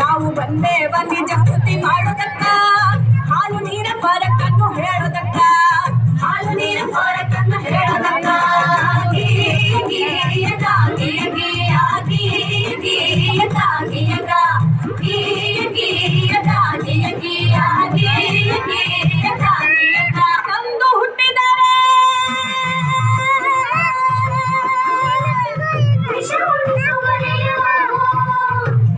ನಾವು ಬಂದೇವ ನಿಜ ಸ್ತುತಿ ಮಾಡೋದಕ್ಕ, ಹಾಲು ನೀರ ಫರಕನ್ನು ಹೇಳೋದಕ್ಕ, ಹಾಲು ನೀರ ಫರಕನ್ನು ಹೇಳೋದಕ್ಕ. ತಂದು ಹುಟ್ಟಿದರೆ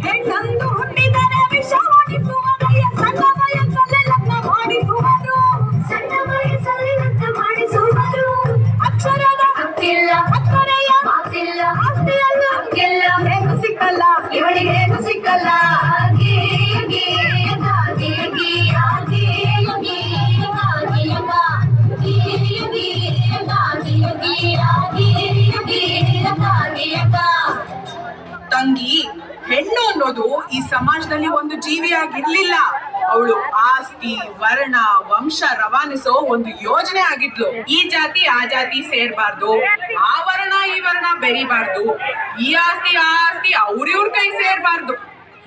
ಹೆಣ್ಣಂದು ಹುಟ್ಟಿದರೆ ವಿಷ ಮಾಡಿಸುವರಯ್ಯ, ಸಣ್ಣ ವಯಸ್ಸಲ್ಲಿ ಲಗ್ನ ಮಾಡಿಸುವರು, ಸಣ್ಣ ವಯಸ್ಸಲ್ಲಿ ಲಗ್ನ ಮಾಡಿಸುವರು. ಅಕ್ಷರದ ಹಕ್ಕಿಲ್ಲ, ಅಕ್ಕರೆಯ ಮಾತಿಲ್ಲ, ಆಸ್ತಿಯಲ್ಲ ಹಕ್ಕಿಲ್ಲ, ಹೇಗೂ ಸಿಕ್ಕಲ್ಲ ಇವಳಿಗೆ, ಹೇಗೂ ಸಿಕ್ಕಲ್ಲ. ತಂಗಿ, ಹೆಣ್ಣು ಅನ್ನೋದು ಈ ಸಮಾಜದಲ್ಲಿ ಒಂದು ಜೀವಿಯಾಗಿರ್ಲಿಲ್ಲ. ಅವಳು ಆಸ್ತಿ, ವರ್ಣ, ವಂಶ ರವಾನಿಸೋ ಒಂದು ಯೋಜನೆ ಆಗಿದ್ಲು. ಈ ಜಾತಿ ಆ ಜಾತಿ ಸೇರ್ಬಾರ್ದು, ಆ ವರ್ಣ ಈ ವರ್ಣ ಬೆರಿಬಾರ್ದು, ಈ ಆಸ್ತಿ ಆ ಆಸ್ತಿ ಅವ್ರಿವ್ರ ಕೈ ಸೇರ್ಬಾರ್ದು.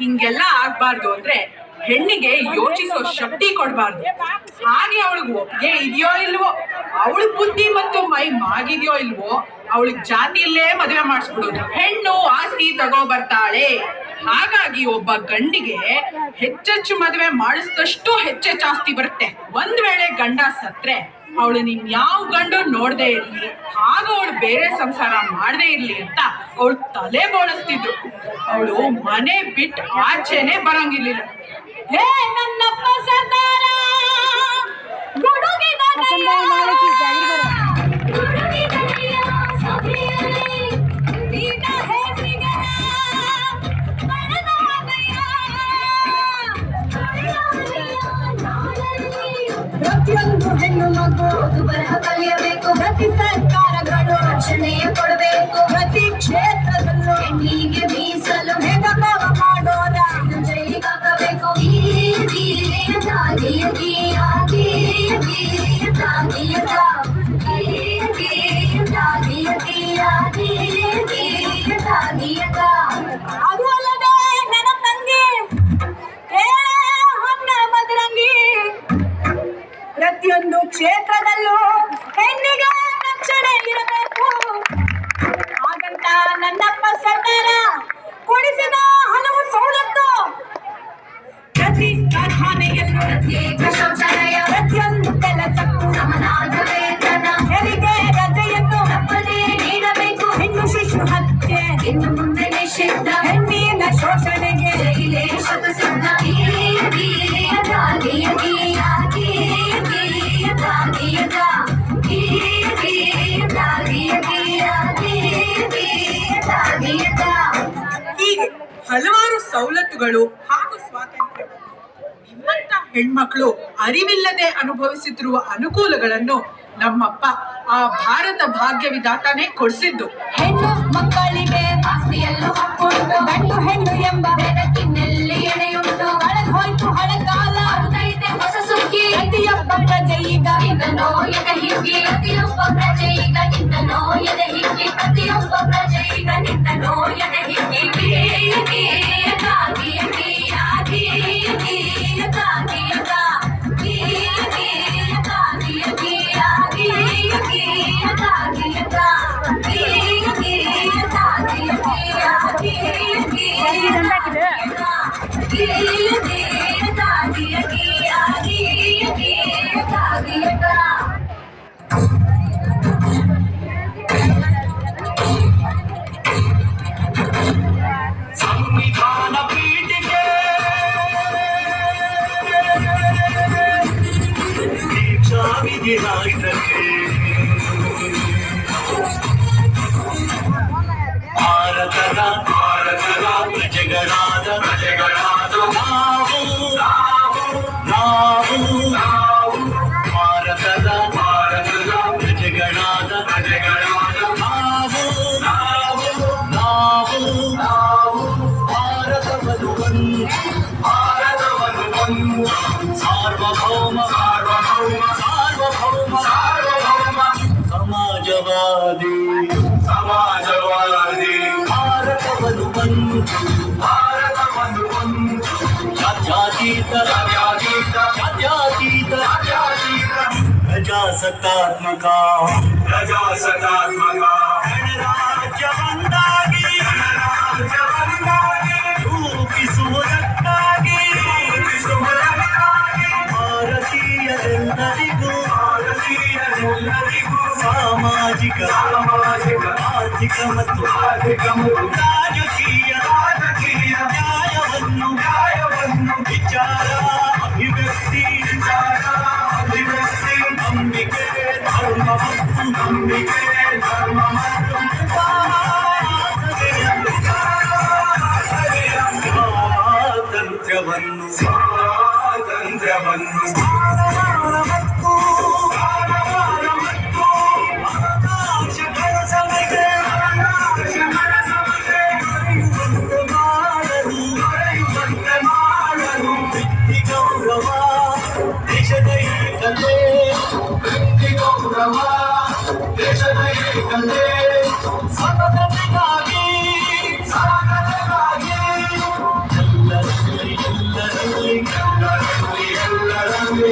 ಹಿಂಗೆಲ್ಲ ಆಗ್ಬಾರ್ದು ಅಂದ್ರೆ ಹೆಣ್ಣಿಗೆ ಯೋಚಿಸೋ ಶಕ್ತಿ ಕೊಡ್ಬಾರ್ದು. ಹಾಗೆ ಅವಳಿಗೆ ಒಪ್ಪಿಗೆ ಇದೆಯೋ ಇಲ್ವೋ, ಅವಳ ಬುದ್ಧಿ ಮತ್ತು ಮೈ ಮಾಗಿದ್ಯೋ ಇಲ್ವೋ, ಅವಳಿಗೆ ಜಾತಿಯಲ್ಲೇ ಮದುವೆ ಮಾಡಿಸ್ಬಿಡೋದು. ಹೆಣ್ಣು ಆಸ್ತಿ ತಗೋ ಬರ್ತಾಳೆ, ಹಾಗಾಗಿ ಒಬ್ಬ ಗಂಡಿಗೆ ಹೆಚ್ಚೆಚ್ಚು ಮದುವೆ ಮಾಡಿಸಿದಷ್ಟು ಹೆಚ್ಚೆಚ್ಚು ಆಸ್ತಿ ಬರುತ್ತೆ. ಒಂದ್ ವೇಳೆ ಗಂಡ ಸತ್ರೆ ಅವಳು ಯಾವ ಗಂಡು ನೋಡದೆ ಇರ್ಲಿ, ಆಗ ಅವಳು ಬೇರೆ ಸಂಸಾರ ಮಾಡದೇ ಇರ್ಲಿ ಅಂತ ಅವಳು ತಲೆ ಬೋಳಿಸ್ತಿದ್ರು. ಅವಳು ಮನೆ ಬಿಟ್ಟು ಆಚೆನೆ ಬರಂಗಿರ್ಲಿಲ್ಲ. ಹೇ ನನ್ನಪ್ಪ ಸರ್ದಾರ, ಗುಡುಗಿದ ಪ್ರತಿಯೊಂದು ಹೆಣ್ಣು ಮಗು ಬರಹ ಕಲಿಯಬೇಕು, ಪ್ರತಿ ಸರ್ಕಾರಗಳು ರಕ್ಷಣೆಯ ಕೊಡಬೇಕು, ಪ್ರತಿ ಕ್ಷೇತ್ರದಲ್ಲೂ ಹೆಣ್ಣಿಗೆ ಮೀಸಲು ಹೆಗಭಾವ ಮಾಡೋರ ಜೈಲಿಗಾಗಬೇಕು. ಅದು ಅಲ್ಲದೆ ನನ್ನ ತಂಗಿ ಹೊನ್ನ ಮದರಂಗಿ, ಪ್ರತಿಯೊಂದು ಕ್ಷೇತ್ರದಲ್ಲೂ ಹೆಣ್ಣಿಗೆ ರಕ್ಷಣೆ ಇರಬೇಕು. ಹಾಗಂತ ನನ್ನಪ್ಪ ಸರ್ದಾರ ಕೊಡಿಸಿದ ಹಲವು ಸವಲತ್ತು, ಪ್ರತಿ ಕಾರ್ಖಾನೆಯಲ್ಲೂ ಪ್ರತ್ಯೇಕ ಶೌಚಾಲಯ, ಪ್ರತಿಯೊಂದು ಕೆಲಸಕ್ಕೂ ಸಮನಾದ ವೇತನ, ಹೆರಿಗೆ ರಜೆಯನ್ನು ತಪ್ಪದೇ ನೀಡಬೇಕು. ಹೆಣ್ಣು ಶಿಶು ಹತ್ಯೆ ಇನ್ನು ಮುಂದೆ ನಿಷಿದ್ಧ, ಹೆಣ್ಣಿನ ಶೋಷಣೆಗೆ ಜೈಲೇ ಶತಸಿದ್ಧ. ಹೀಗೆ ಹಲವಾರು ಸವಲತ್ತುಗಳು ಹಾಗೂ ಸ್ವಾತಂತ್ರ್ಯವನ್ನು ನಿಮ್ಮಂತ ಹೆಣ್ಮಕ್ಳು ಅರಿವಿಲ್ಲದೆ ಅನುಭವಿಸುತ್ತಿರುವ ಅನುಕೂಲಗಳನ್ನು ನಮ್ಮಪ್ಪ ಆ ಭಾರತ ಭಾಗ್ಯ ವಿಧಾತಾನೇ ಕೊಡಿಸಿದ್ದು. ಹೆಣ್ಣು ಮಕ್ಕಳಿಗೆ ಆಸ್ತಿಯಲ್ಲೂ ಹಕ್ಕುಂಟು, ಗಂಡು ಹೆಣ್ಣು ಎಂಬ ಬೆಳಕಿನಲ್ಲಿ ಎಣೆಯುಂಟು. ಹಳಗ್ ಹೋಯ್ತು ಹಳಗಾಲ, ಅರ್ಧೈತೆ ಹೊಸ ಸುಗ್ಗಿ, ಪ್ರತಿಯೊಬ್ಬ ಪ್ರಜೆ ಈಗ ಇಂದನೋ ಎದೆ ಹಿಗ್ಗಿ, ಪ್ರತಿಯೊಬ್ಬ ಪ್ರಜೆ ಈಗ ಇಂದನೋ ಎದೆ ಹಿಗ್ಗಿ, ಪ್ರತಿಯೊಬ್ಬ ಪ್ರಜೆ ಈಗ ನಿಂದನೋ ಎದೆ ಹಿಗ್ಗಿ. ಸಂವಿಧಾನ ಪೀಠಿಕೆ ದೀಕ್ಷಾ ವಿಧಿ ರಾಷ್ಟ್ರಕ್ಕೆ, ಭಾರತದ ಪ್ರಜೆಗಳಾದ ನಾವು ಭಾರತದ ಪ್ರಜೆಗಳಾದ ನಾವು ಭಾರತದ ಭಾರತವನ್ನು ಒಂದು ಭಾರತವನ್ನು ಒಂದು ಸಾರ್ವಭೌಮ ಸಾರ್ವಭೌಮ ಸಾರ್ವಭೌಮ ಸಾರ್ವಭೌಮ ಸಮಾಜವಾದಿ ಸಮಾಜವಾದಿ ಭಾರತವನ್ನು ಒಂದು ಭಾರತವನ್ನು ಒಂದು ಜಾತ್ಯತೀತ ಜಾತ್ಯತೀತ ಜಾತ್ಯತೀತ ಜಾತ್ಯತೀತ ಪ್ರಜಾಸತ್ತಾತ್ಮಕ ಪ್ರಜಾಸತ್ತಾತ್ಮಕ ಗಣರಾಜ್ಯವನ್ನಾಗಿ ಗಣರಾಜ್ಯವನ್ನಾಗಿ ರೂಪಿಸುವುದಕ್ಕಾಗಿ ರೂಪಿಸುವುದಕ್ಕಾಗಿ ಭಾರತೀಯರೆಲ್ಲರಿಗೂ ಭಾರತೀಯರೆಲ್ಲರಿಗೂ ಸಾಮಾಜಿಕ ಸಾಮಾಜಿಕ ಆರ್ಥಿಕ ಮತ್ತು ರಾಜಕೀಯ ರಾಜಕೀಯ ನ್ಯಾಯವನ್ನು ವಿಚಾರ ಅಭಿವ್ಯಕ್ತಿ ನಂಬಿಕೆ ಧರ್ಮ ಮತ್ತು ನಂಬಿಕೆ ಧರ್ಮ ಮತ್ತು ಸ್ವಾತಂತ್ರ್ಯವನ್ನು ಸ್ವಾತಂತ್ರ್ಯವನ್ನು ಮತ್ತು ಅವಕಾಶಗಳ ಸಭೆಗೆ ಮಾಡಲು ವ್ಯಕ್ತಿ ಗೌರವ ದೇಶದ ಏಕತೆ ವ್ಯಕ್ತಿ ಗೌರವ ದೇಶದ ಏಕತೆ ಸಮಗ್ರತೆಗಾಗಿ ಸಮಗ್ರತೆಗಾಗಿ ಎಲ್ಲರಲ್ಲಿ ಎಲ್ಲರಲ್ಲಿ ಎಲ್ಲರಲ್ಲಿ ಎಲ್ಲರಲ್ಲಿ